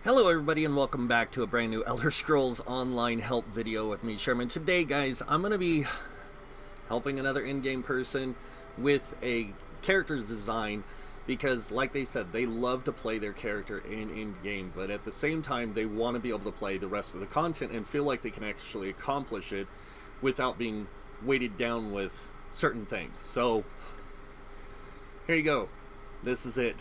Hello everybody and welcome back to a brand new Elder Scrolls Online help video with me, Sherman. Today, guys, I'm going to be helping another in-game person with a character design because, like they said, they love to play their character in-game, but at the same time, they want to be able to play the rest of the content and feel like they can actually accomplish it without being weighted down with certain things. So, here you go. This is it.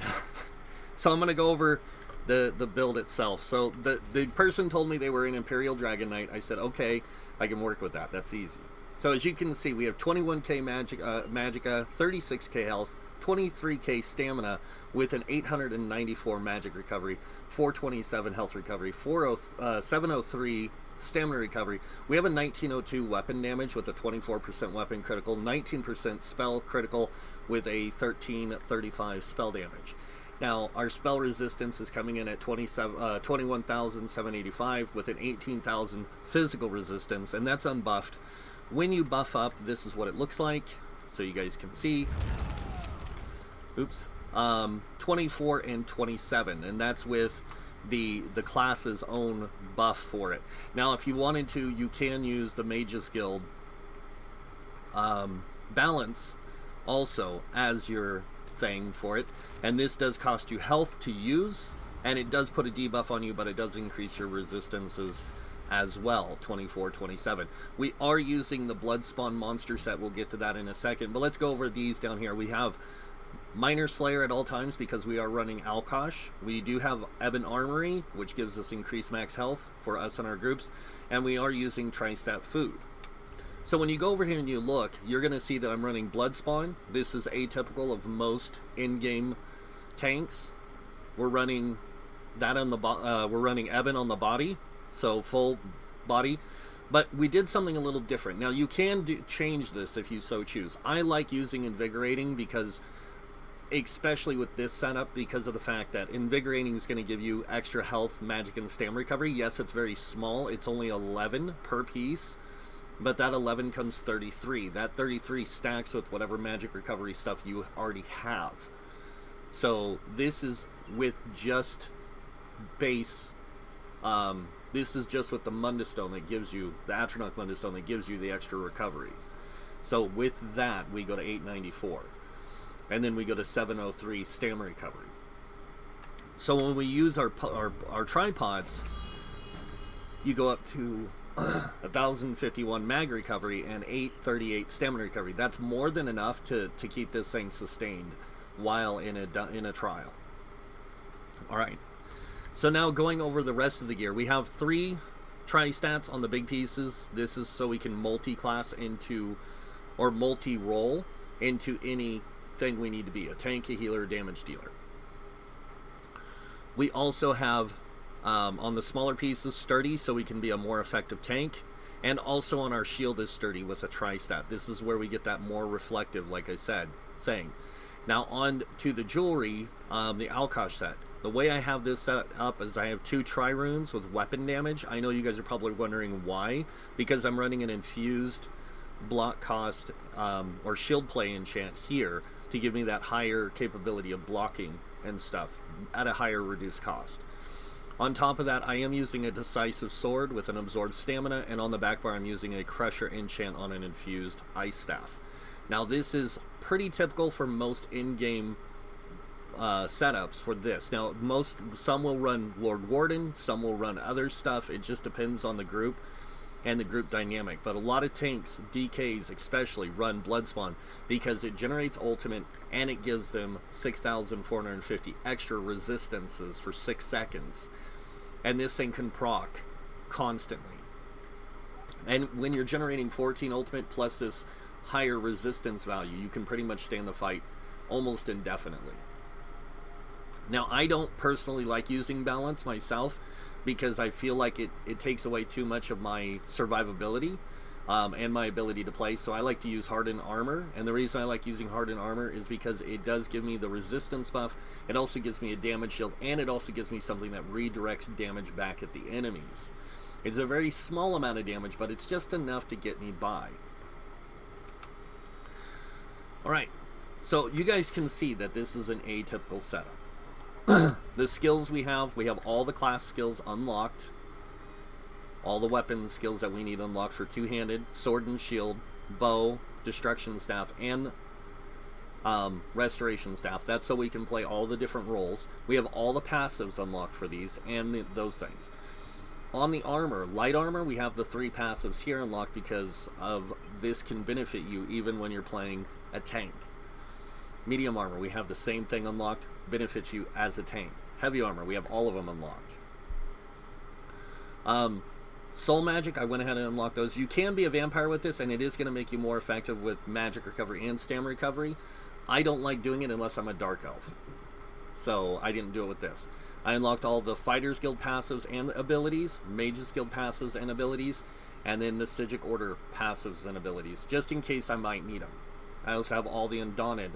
So I'm going to go over the build itself. So the person told me they were in Imperial Dragon Knight. I said, okay, I can work with that. That's easy. So as you can see, we have 21k magicka, 36k health, 23k stamina with an 894 magic recovery, 427 health recovery, 703 stamina recovery. We have a 1902 weapon damage with a 24% weapon critical, 19% spell critical with a 1335 spell damage. Now, our spell resistance is coming in at 21,785 with an 18,000 physical resistance, and that's unbuffed. When you buff up, this is what it looks like, so you guys can see. Oops. 24 and 27, and that's with the class's own buff for it. Now, if you wanted to, you can use the Mage's Guild balance also as your thing for it, and this does cost you health to use, and it does put a debuff on you, but it does increase your resistances as well. 24, 27. We are using the Bloodspawn monster set. We'll get to that in a second, but let's go over these down here. We have Minor Slayer at all times because we are running Alkosh. We do have Ebon Armory, which gives us increased max health for us and our groups, and we are using Tri-Stat Food. So when you go over here and you look, you're going to see that I'm running Bloodspawn. This is atypical of most in-game tanks. We're running that on the we're running Ebon on the body, so full body. But we did something a little different. Now you can change this if you so choose. I like using Invigorating because, especially with this setup, because of the fact that Invigorating is going to give you extra health, magic, and stamina recovery. Yes, it's very small. It's only 11 per piece. But that 11 comes 33. That 33 stacks with whatever magic recovery stuff you already have. So this is with just base. This is just with the Mundustone that gives you, the Atronach Mundustone that gives you the extra recovery. So with that, we go to 894. And then we go to 703 stamina recovery. So when we use our tripods, you go up to 1,051 mag recovery and 838 stamina recovery. That's more than enough to keep this thing sustained while in a trial. Alright, so now going over the rest of the gear, we have 3 tri-stats on the big pieces. This is so we can multi-class into, or multi-roll into anything we need to be, a tank, a healer, a damage dealer. We also have on the smaller pieces, sturdy, so we can be a more effective tank, and also on our shield is sturdy with a tri-stat. This is where we get that more reflective, like I said, thing. Now on to the jewelry, the Alkosh set. The way I have this set up is I have 2 tri-runes with weapon damage. I know you guys are probably wondering why, because I'm running an infused block cost or shield play enchant here to give me that higher capability of blocking and stuff at a higher reduced cost. On top of that, I am using a decisive sword with an absorbed stamina, and on the back bar I'm using a crusher enchant on an infused ice staff. Now this is pretty typical for most in-game setups for this. Now some will run Lord Warden, some will run other stuff. It just depends on the group and the group dynamic. But a lot of tanks, DKs especially, run Bloodspawn because it generates ultimate and it gives them 6,450 extra resistances for 6 seconds. And this thing can proc constantly. And when you're generating 14 ultimate plus this higher resistance value, you can pretty much stand the fight almost indefinitely. Now, I don't personally like using balance myself because I feel like it takes away too much of my survivability and my ability to play. So I like to use hardened armor, and the reason I like using hardened armor is because it does give me the resistance buff. It also gives me a damage shield, and it also gives me something that redirects damage back at the enemies. It's a very small amount of damage, but it's just enough to get me by. Alright, so you guys can see that this is an atypical setup. The skills we have all the class skills unlocked. All the weapon skills that we need unlocked for two-handed, sword and shield, bow, destruction staff, and restoration staff. That's so we can play all the different roles. We have all the passives unlocked for these and those things. On the armor, light armor, we have the 3 passives here unlocked because of this can benefit you even when you're playing a tank. Medium armor, we have the same thing unlocked, benefits you as a tank. Heavy armor, we have all of them unlocked. Soul magic, I went ahead and unlocked those. You can be a vampire with this, and it is going to make you more effective with magic recovery and stamina recovery. I don't like doing it unless I'm a dark elf, so I didn't do it with this. I unlocked all the Fighters Guild passives and abilities, Mages Guild passives and abilities, and then the Sigic Order passives and abilities, just in case I might need them. I also have all the Undaunted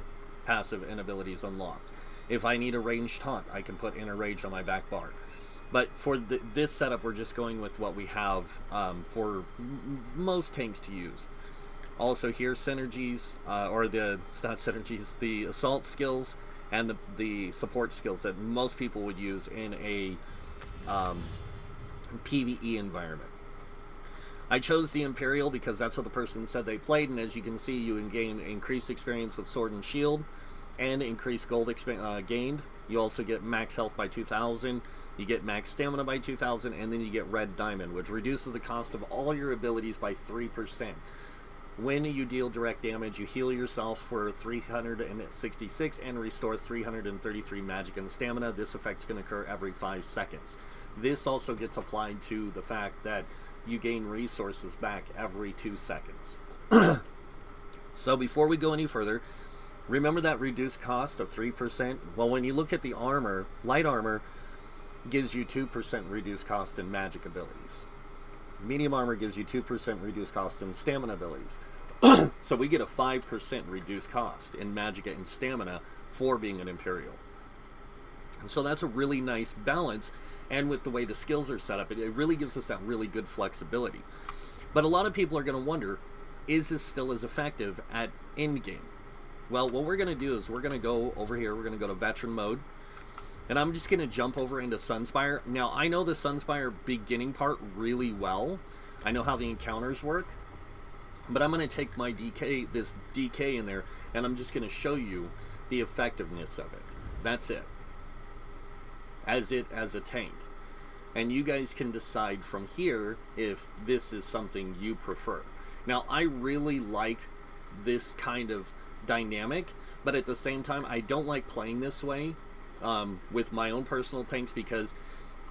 passive and abilities unlocked. If I need a ranged taunt, I can put Inner Rage on my back bar. But for this setup, we're just going with what we have for most tanks to use. Also here, synergies, or not synergies, the assault skills and the support skills that most people would use in a PvE environment. I chose the Imperial because that's what the person said they played, and as you can see, you gain increased experience with sword and shield, and increased gold gained. You also get max health by 2,000. You get max stamina by 2,000, and then you get red diamond, which reduces the cost of all your abilities by 3%. When you deal direct damage, you heal yourself for 366 and restore 333 magic and stamina. This effect can occur every 5 seconds. This also gets applied to the fact that you gain resources back every 2 seconds. So before we go any further, remember that reduced cost of 3%? Well, when you look at the armor, light armor gives you 2% reduced cost in magic abilities. Medium armor gives you 2% reduced cost in stamina abilities. So we get a 5% reduced cost in magic and stamina for being an Imperial. So that's a really nice balance, and with the way the skills are set up, it really gives us that really good flexibility. But a lot of people are going to wonder, is this still as effective at endgame? Well, what we're going to do is we're going to go over here, we're going to go to veteran mode, and I'm just going to jump over into Sunspire. Now, I know the Sunspire beginning part really well. I know how the encounters work. But I'm going to take my DK, this DK in there, and I'm just going to show you the effectiveness of it. That's it. As a tank. And you guys can decide from here if this is something you prefer. Now, I really like this kind of dynamic, but at the same time, I don't like playing this way with my own personal tanks because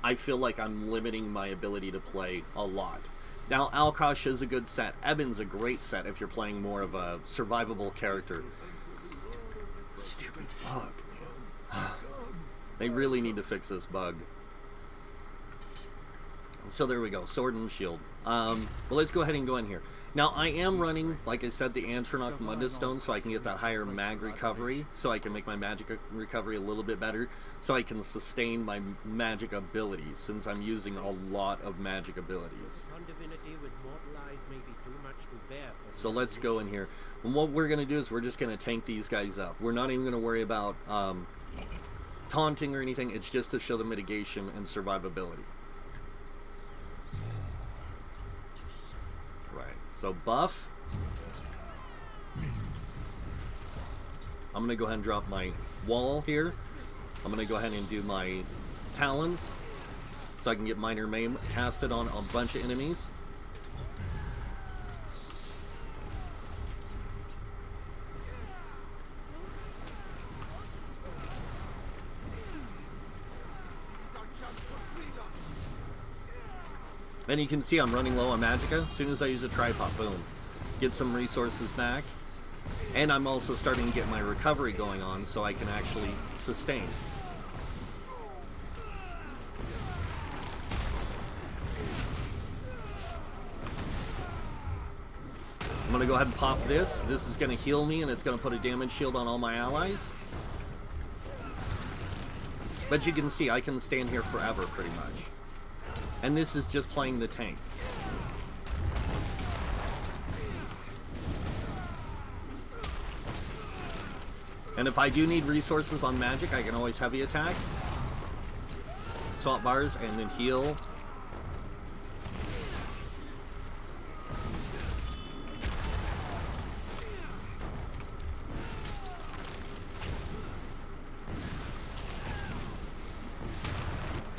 I feel like I'm limiting my ability to play a lot. Now, Alkosh is a good set. Ebon's a great set if you're playing more of a survivable character. Stupid bug, man. They really need to fix this bug. So there we go, sword and shield. Well, let's go ahead and go in here. Now, I am running, like I said, the Antronach Mundus Stone so I can get that higher mag recovery, so I can make my magic recovery a little bit better, so I can sustain my magic abilities, since I'm using a lot of magic abilities. So let's go in here. And what we're going to do is we're just going to tank these guys up. We're not even going to worry about taunting or anything. It's just to show the mitigation and survivability. So buff. I'm going to go ahead and drop my wall here. I'm going to go ahead and do my talons so I can get minor maim casted on a bunch of enemies. And you can see I'm running low on magicka. As soon as I use a tripod, boom. Get some resources back. And I'm also starting to get my recovery going on so I can actually sustain. I'm going to go ahead and pop this. This is going to heal me and it's going to put a damage shield on all my allies. But you can see I can stand here forever pretty much. And this is just playing the tank. And if I do need resources on magic, I can always heavy attack. swap bars and then heal.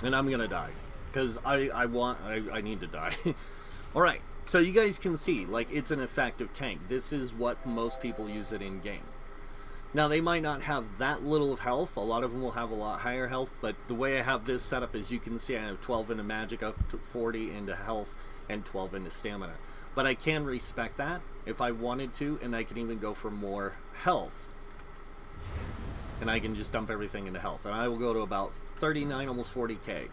And I'm gonna die because I need to die. All right, so you guys can see, like, it's an effective tank. This is what most people use it in game. Now, they might not have that little of health. A lot of them will have a lot higher health, but the way I have this set up is, you can see I have 12 into magic, up to 40 into health, and 12 into stamina. But I can respec that if I wanted to, and I can even go for more health. And I can just dump everything into health. And I will go to about 39, almost 40k.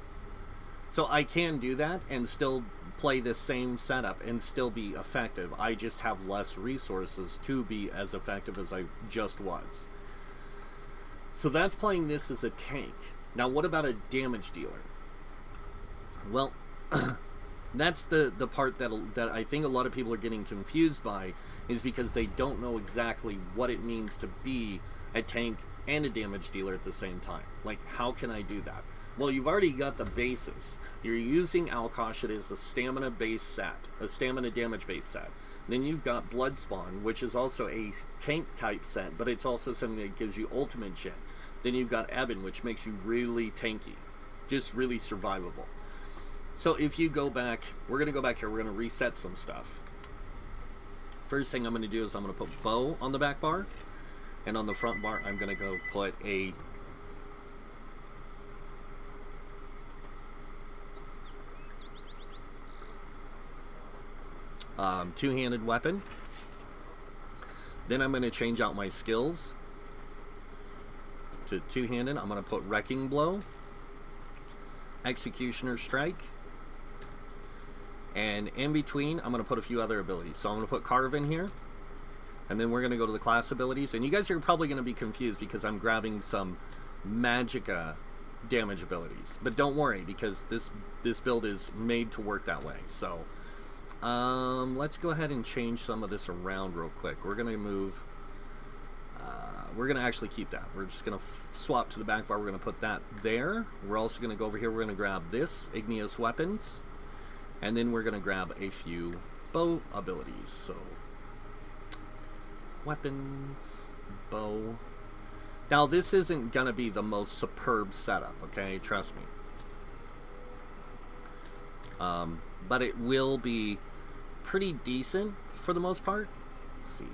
So I can do that and still play this same setup and still be effective. I just have less resources to be as effective as I just was. So that's playing this as a tank. Now, what about a damage dealer? Well, that's the part that I think a lot of people are getting confused by, is because they don't know exactly what it means to be a tank and a damage dealer at the same time. Like, how can I do that? Well, you've already got the basis. You're using Alkosh. It is a stamina base set, a stamina damage base set. Then you've got Bloodspawn, which is also a tank type set, but it's also something that gives you ultimate shit. Then you've got Eben, which makes you really tanky, just really survivable. So if you go back, we're going to go back here, we're going to reset some stuff. First thing I'm going to do is I'm going to put bow on the back bar, and on the front bar I'm going to go put a two-handed weapon. Then I'm going to change out my skills to two-handed. I'm going to put Wrecking Blow, Executioner Strike, and in between I'm going to put a few other abilities. So I'm going to put Carve in here, and then we're going to go to the class abilities. And you guys are probably going to be confused because I'm grabbing some Magicka damage abilities, but don't worry, because this build is made to work that way. So let's go ahead and change some of this around real quick. We're going to move, we're going to actually keep that. We're just going to swap to the back bar. We're going to put that there. We're also going to go over here. We're going to grab this, Igneous Weapons, and then we're going to grab a few bow abilities. So, weapons, bow. Now, this isn't going to be the most superb setup, okay? Trust me. But it will be pretty decent for the most part. Let's see.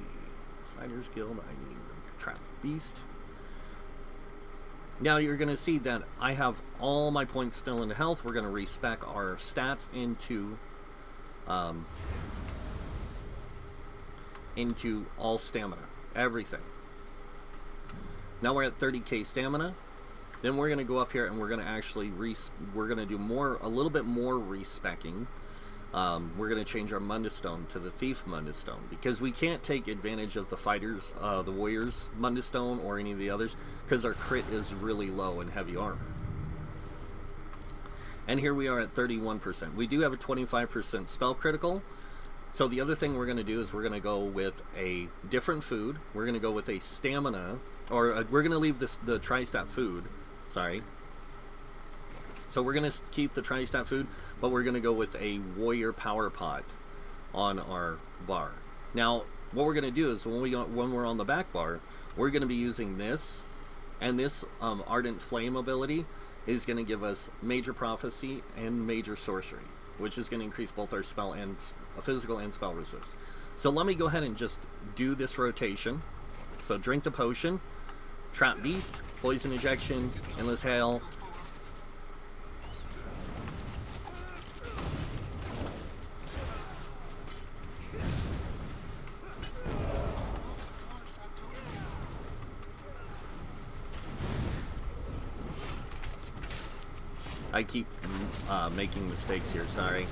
Fighters Guild, I need the Trap Beast. Now you're going to see that I have all my points still in health. We're going to respec our stats into all stamina. Everything. Now we're at 30k stamina. Then we're going to go up here and we're going to actually we're going to do a little bit more respecking. We're going to change our Mundus Stone to the Thief Mundus Stone, because we can't take advantage of the fighters, the warriors Mundus Stone, or any of the others, because our crit is really low in heavy armor. And here we are at 31%. We do have a 25% spell critical. So the other thing we're going to do is we're going to go with a different food. We're going to go with a stamina, or we're going to leave the Tri-Stat food. Sorry. So we're going to keep the Tri-Stat food, but we're going to go with a Warrior Power Pot on our bar. Now, what we're going to do is when we're on the back bar, we're going to be using this, and this Ardent Flame ability is going to give us Major Prophecy and Major Sorcery, which is going to increase both our spell and physical and spell resist. So let me go ahead and just do this rotation. So drink the potion, Trap Beast, Poison Ejection, Endless Hail. I keep making mistakes here, sorry.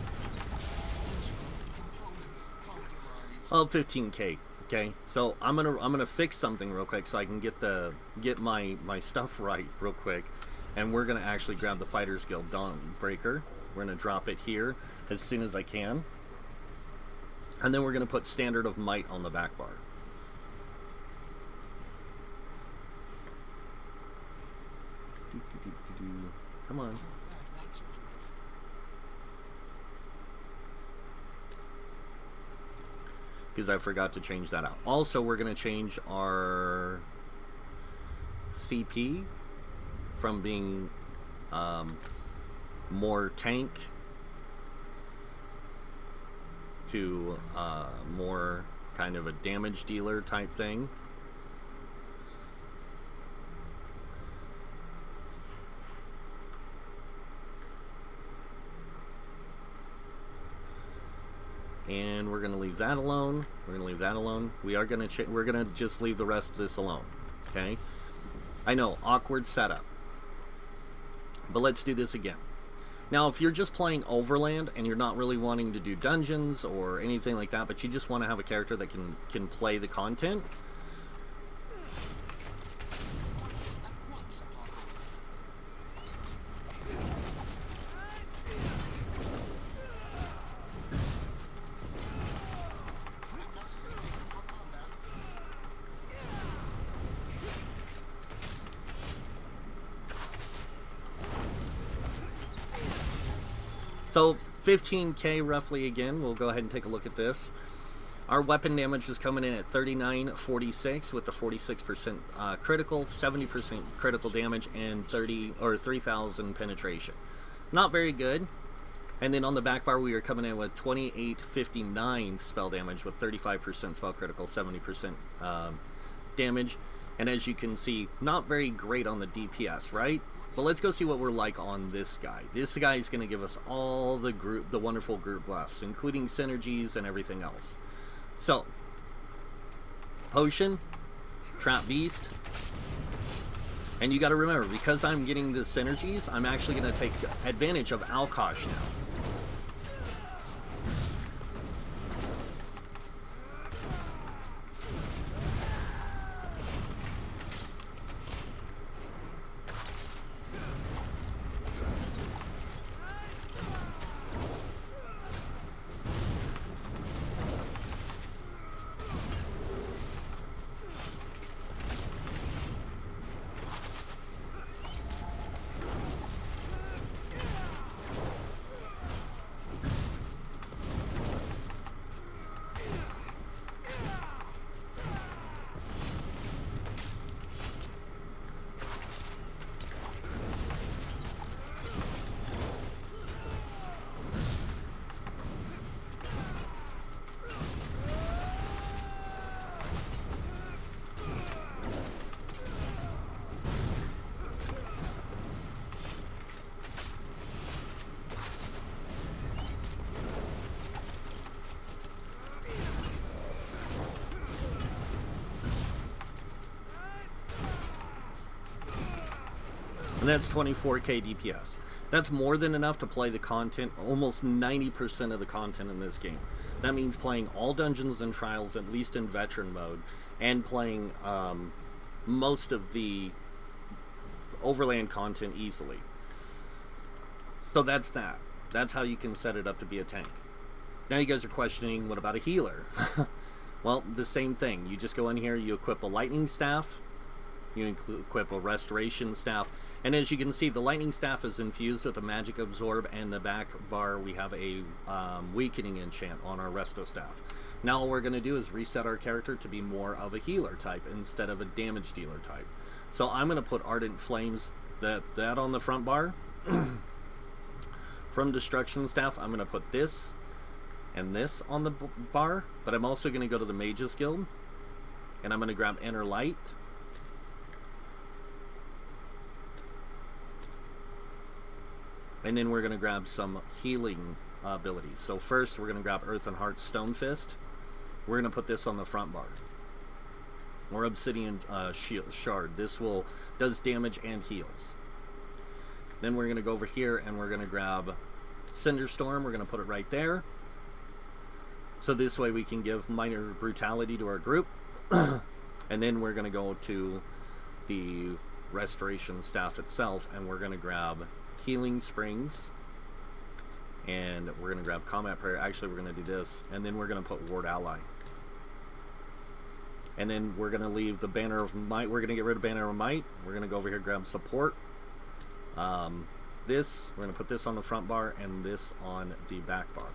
Oh, 15k. Okay, so I'm gonna fix something real quick so I can get my stuff right real quick, and we're gonna actually grab the Fighters Guild Dawnbreaker. We're gonna drop it here as soon as I can, and then we're gonna put Standard of Might on the back bar. Come on. because I forgot to change that out. Also, we're going to change our CP from being more tank to more kind of a damage dealer type thing. And we're going to leave that alone. We're going to leave that alone. We're going to just leave the rest of this alone. Okay? I know, awkward setup. But let's do this again. Now, if you're just playing Overland and you're not really wanting to do dungeons or anything like that, but you just want to have a character that can play the content, so 15k roughly again. We'll go ahead and take a look at this. Our weapon damage is coming in at 3946 with the 46% critical, 70% critical damage, and 3000 penetration. Not very good. And then on the back bar, we are coming in with 2859 spell damage with 35% spell critical, 70% damage. And as you can see, not very great on the DPS, right? But let's go see what we're like on this guy. This guy is going to give us all the wonderful group buffs, including synergies and everything else. So, Potion, Trap Beast, and you got to remember, because I'm getting the synergies, I'm actually going to take advantage of Alkosh now. And that's 24k DPS. That's more than enough to play the content, almost 90% of the content in this game. That means playing all dungeons and trials, at least in veteran mode, and playing most of the overland content easily. So that's that. That's how you can set it up to be a tank. Now you guys are questioning, what about a healer? Well, the same thing. You just go in here, you equip a lightning staff, you equip a restoration staff, and as you can see, the lightning staff is infused with a magic absorb, and the back bar we have a weakening enchant on our resto staff. Now all we're going to do is reset our character to be more of a healer type instead of a damage dealer type. So I'm going to put Ardent Flames, that on the front bar. From Destruction Staff, I'm going to put this and this on the bar, but I'm also going to go to the Mages Guild, and I'm going to grab Inner Light. And then we're going to grab some healing abilities. So first, we're going to grab Earth and Heart Stone Fist. We're going to put this on the front bar. Or Obsidian Shard. This does damage and heals. Then we're going to go over here and we're going to grab Cinderstorm. We're going to put it right there. So this way we can give minor brutality to our group. And then we're going to go to the Restoration Staff itself, and we're going to grab Healing Springs, and we're going to grab Combat Prayer. Actually, we're going to do this, and then we're going to put Ward Ally. And then we're going to leave the Banner of Might. We're going to get rid of Banner of Might. We're going to go over here, grab Support. We're going to put this on the front bar and this on the back bar.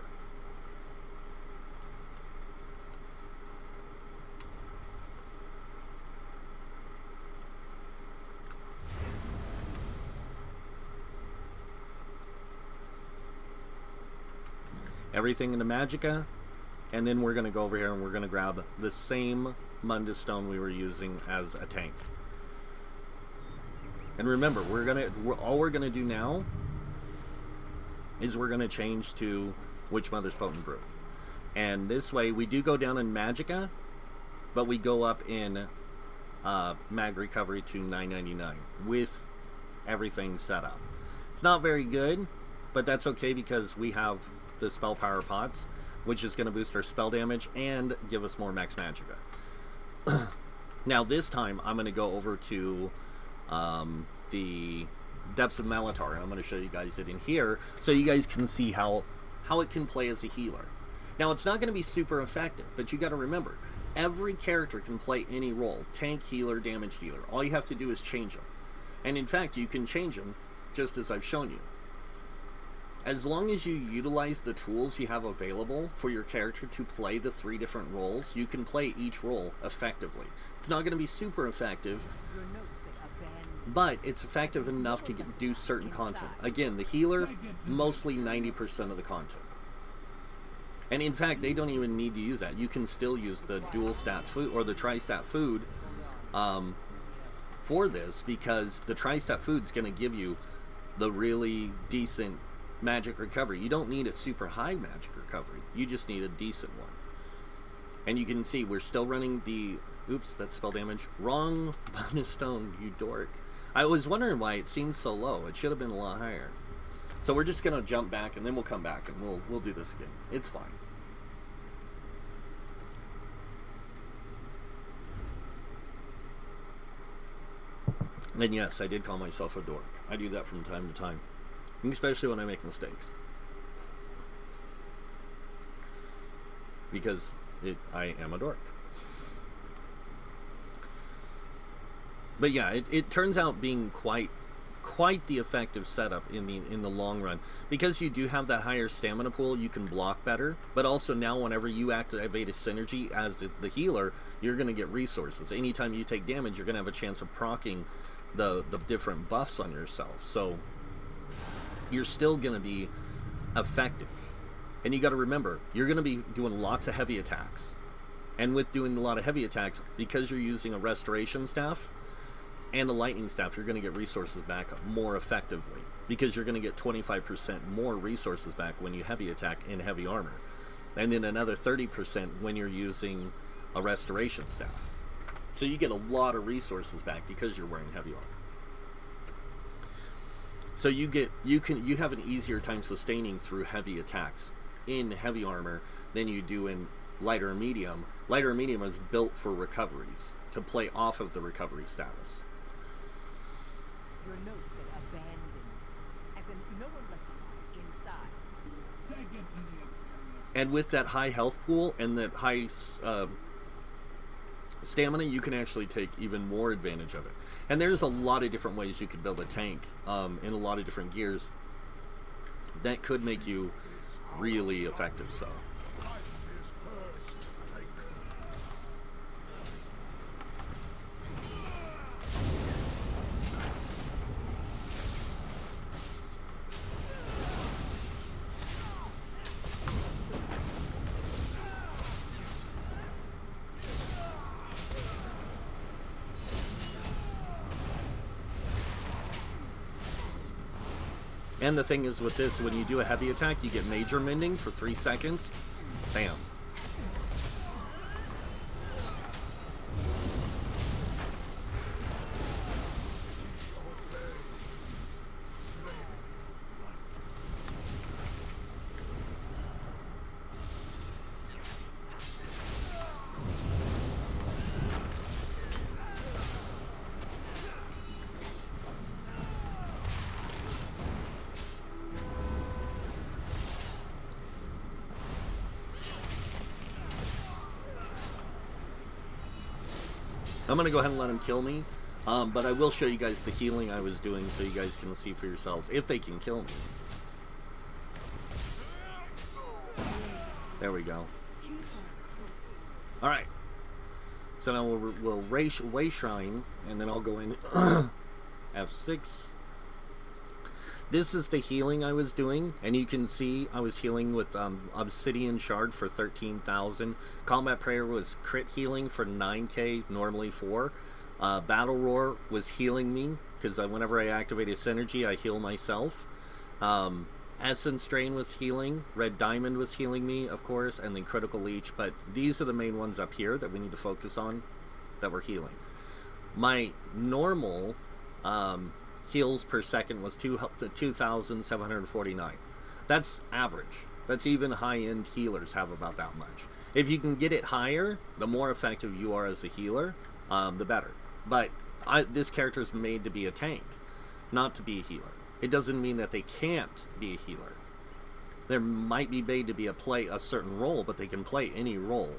everything into Magicka, and then we're going to go over here and we're going to grab the same Mundus Stone we were using as a tank. And remember, all we're gonna do now is we're gonna change to Witch Mother's Potent Brew, and this way we do go down in Magicka, but we go up in mag recovery to 999 with everything set up. It's not very good, but that's okay because we have the spell power pots, which is going to boost our spell damage and give us more max Magicka. Now this time I'm going to go over to the Depths of Malatar, and I'm going to show you guys it in here so you guys can see how it can play as a healer. Now it's not going to be super effective, but you got to remember, every character can play any role: tank, healer, damage dealer. All you have to do is change them, and in fact you can change them just as I've shown you. As long as you utilize the tools you have available for your character to play the 3 different roles, you can play each role effectively. It's not going to be super effective, but it's effective enough to do certain content. Again, the healer, mostly 90% of the content. And in fact, they don't even need to use that. You can still use the dual stat food or the tri-stat food for this, because the tri-stat food is going to give you the really decent magic recovery. You don't need a super high magic recovery. You just need a decent one. And you can see we're still running the... Oops, that's spell damage. Wrong bonus stone, you dork. I was wondering why it seemed so low. It should have been a lot higher. So we're just going to jump back, and then we'll come back, and we'll do this again. It's fine. And yes, I did call myself a dork. I do that from time to time, especially when I make mistakes. Because I am a dork. But yeah, it turns out being quite the effective setup in the long run, because you do have that higher stamina pool. You can block better, but also now whenever you activate a synergy as the healer, you're going to get resources. Anytime you take damage, you're going to have a chance of proccing the different buffs on yourself, so you're still going to be effective. And you got to remember, you're going to be doing lots of heavy attacks, and with doing a lot of heavy attacks, because you're using a restoration staff and a lightning staff, you're going to get resources back more effectively, because you're going to get 25% more resources back when you heavy attack in heavy armor, and then another 30% when you're using a restoration staff. So you get a lot of resources back because you're wearing heavy armor. So you have an easier time sustaining through heavy attacks in heavy armor than you do in lighter and medium. Lighter and medium is built for recoveries, to play off of the recovery status. Your notes say abandoned, as in no one left inside. Take it to the... And with that high health pool and that high stamina, you can actually take even more advantage of it. And there's a lot of different ways you could build a tank in a lot of different gears that could make you really effective. So and the thing is with this, when you do a heavy attack, you get major mending for 3 seconds. Bam. I'm going to go ahead and let him kill me, but I will show you guys the healing I was doing so you guys can see for yourselves if they can kill me. There we go. Alright. So now we'll Way Shrine, and then I'll go in F6. This is the healing I was doing, and you can see I was healing with Obsidian Shard for 13,000. Combat Prayer was crit healing for 9k, normally 4. Battle Roar was healing me, because whenever I activate a synergy, I heal myself. Essence Drain was healing. Red Diamond was healing me, of course, and then Critical Leech. But these are the main ones up here that we need to focus on that were healing. My normal heals per second was 2,749. That's average. That's even high-end healers have about that much. If you can get it higher, the more effective you are as a healer, the better. But this character is made to be a tank, not to be a healer. It doesn't mean that they can't be a healer. They might be made to be play a certain role, but they can play any role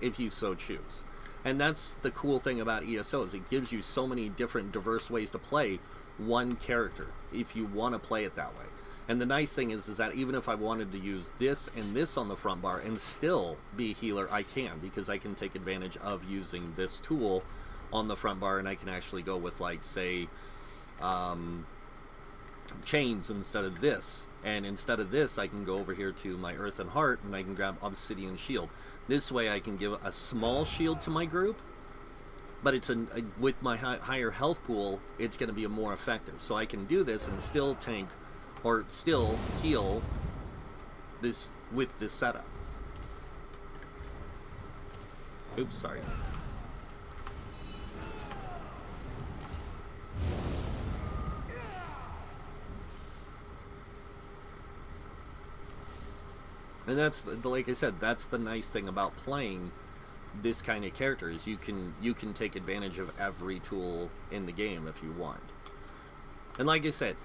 if you so choose. And that's the cool thing about ESO, is it gives you so many different diverse ways to play one character if you want to play it that way. And the nice thing is that even if I wanted to use this and this on the front bar and still be a healer, I can, because I can take advantage of using this tool on the front bar, and I can actually go with, like, say, chains instead of this. And instead of this, I can go over here to my Earth and Heart, and I can grab Obsidian Shield. This way I can give a small shield to my group, but it's with my higher health pool, it's going to be more effective. So I can do this and still tank, or still heal this with this setup. Oops, sorry. And that's, like I said, that's the nice thing about playing this kind of character, is you can take advantage of every tool in the game if you want. And like I said,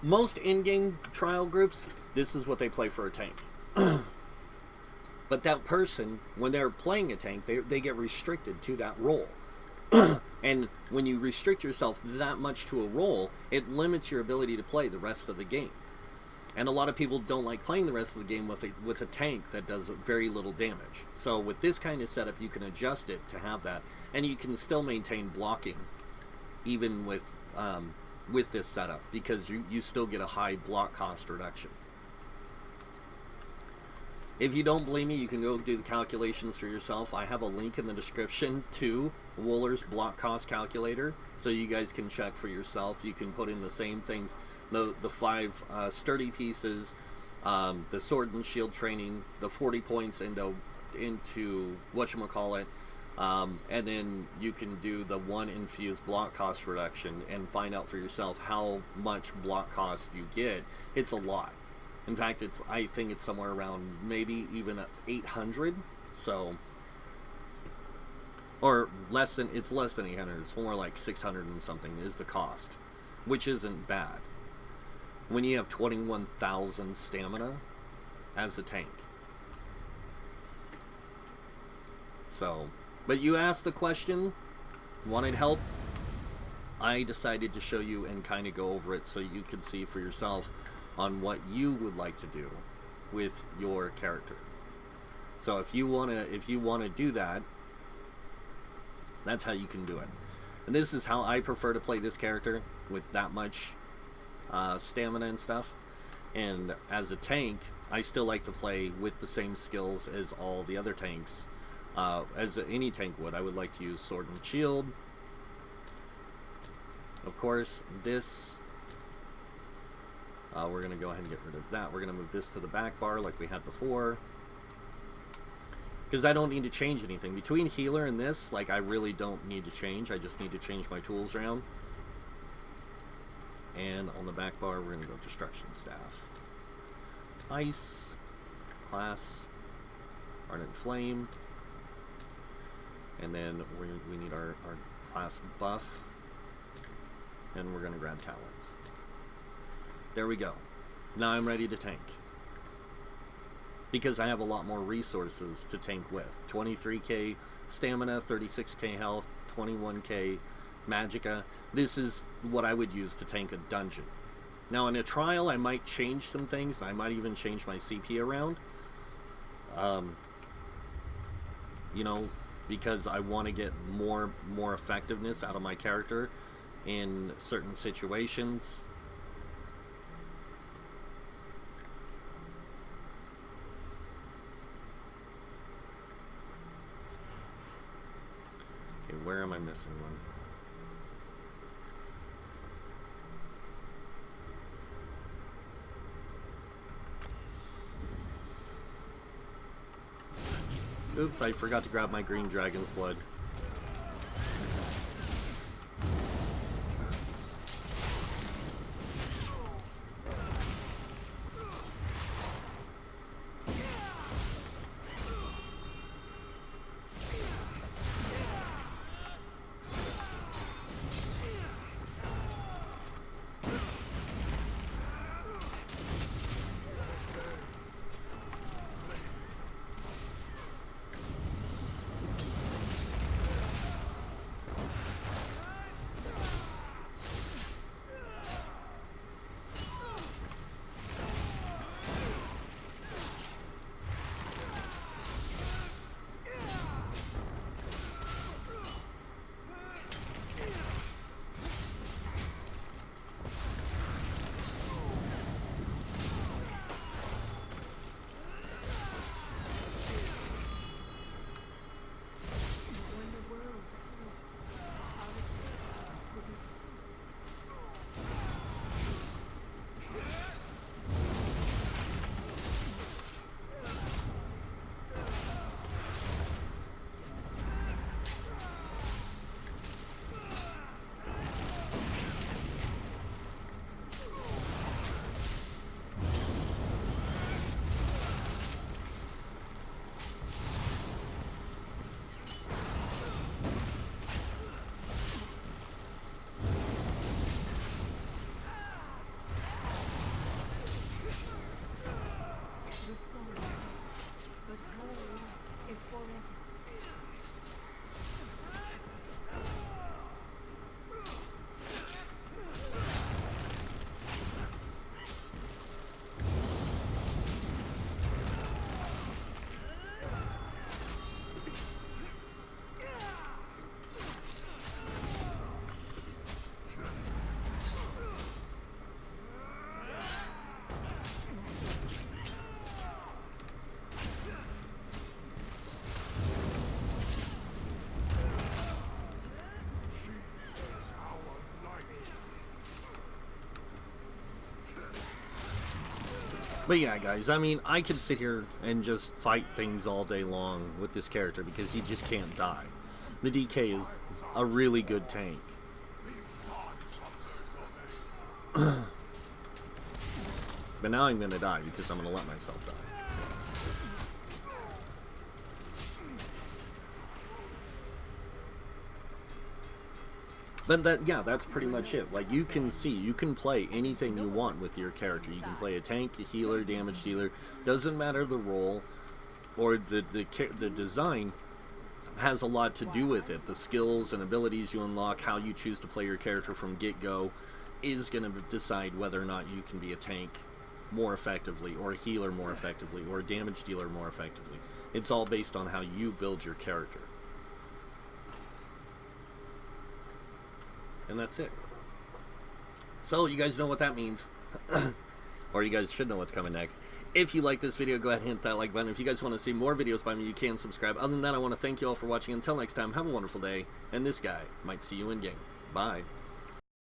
most in-game trial groups, this is what they play for a tank. But that person, when they're playing a tank, they get restricted to that role. And when you restrict yourself that much to a role, it limits your ability to play the rest of the game. And a lot of people don't like playing the rest of the game with a tank that does very little damage. So with this kind of setup, you can adjust it to have that, and you can still maintain blocking, even with this setup, because you still get a high block cost reduction. If you don't believe me, you can go do the calculations for yourself. I have a link in the description to Wooler's block cost calculator, so you guys can check for yourself. You can put in the same things. The 5 sturdy pieces, the sword and shield training, the 40 points into whatchamacallit, and then you can do the 1 infused block cost reduction and find out for yourself how much block cost you get. It's a lot. In fact, I think it's somewhere around maybe even 800. So, or it's less than 800. It's more like 600 and something is the cost, which isn't bad when you have 21,000 stamina as a tank. So, but you asked the question, wanted help. I decided to show you and kind of go over it so you can see for yourself on what you would like to do with your character. So if you want to do that, that's how you can do it. And this is how I prefer to play this character, with that much stamina and stuff. And as a tank, I still like to play with the same skills as all the other tanks, as any tank would. I would like to use sword and shield. Of course, this, we're going to go ahead and get rid of that. We're going to move this to the back bar like we had before, because I don't need to change anything. Between healer and this, like, I really don't need to change. I just need to change my tools around. And on the back bar, we're going to go Destruction Staff. Ice, Class, Ardent Flame, and then we need our class buff, and we're going to grab Talons. There we go. Now I'm ready to tank, because I have a lot more resources to tank with. 23k stamina, 36k health, 21k magicka. This is what I would use to tank a dungeon. Now in a trial, I might change some things. I might even change my CP around. You know, because I want to get more effectiveness out of my character in certain situations. am I missing one? Oops, I forgot to grab my green dragon's blood. But yeah, guys, I mean, I could sit here and just fight things all day long with this character because he just can't die. The DK is a really good tank. But now I'm gonna die because I'm gonna let myself die. But yeah, that's pretty much it. Like, you can see, you can play anything you want with your character. You can play a tank, a healer, damage dealer. Doesn't matter the role or the design has a lot to do with it. The skills and abilities you unlock, how you choose to play your character from get-go, is going to decide whether or not you can be a tank more effectively, or a healer more effectively, or a damage dealer more effectively. It's all based on how you build your character. And that's it. So you guys know what that means. Or you guys should know what's coming next. If you like this video, go ahead and hit that like button. If you guys want to see more videos by me, you can subscribe. Other than that, I want to thank you all for watching. Until next time, have a wonderful day. And this guy might see you in game. Bye.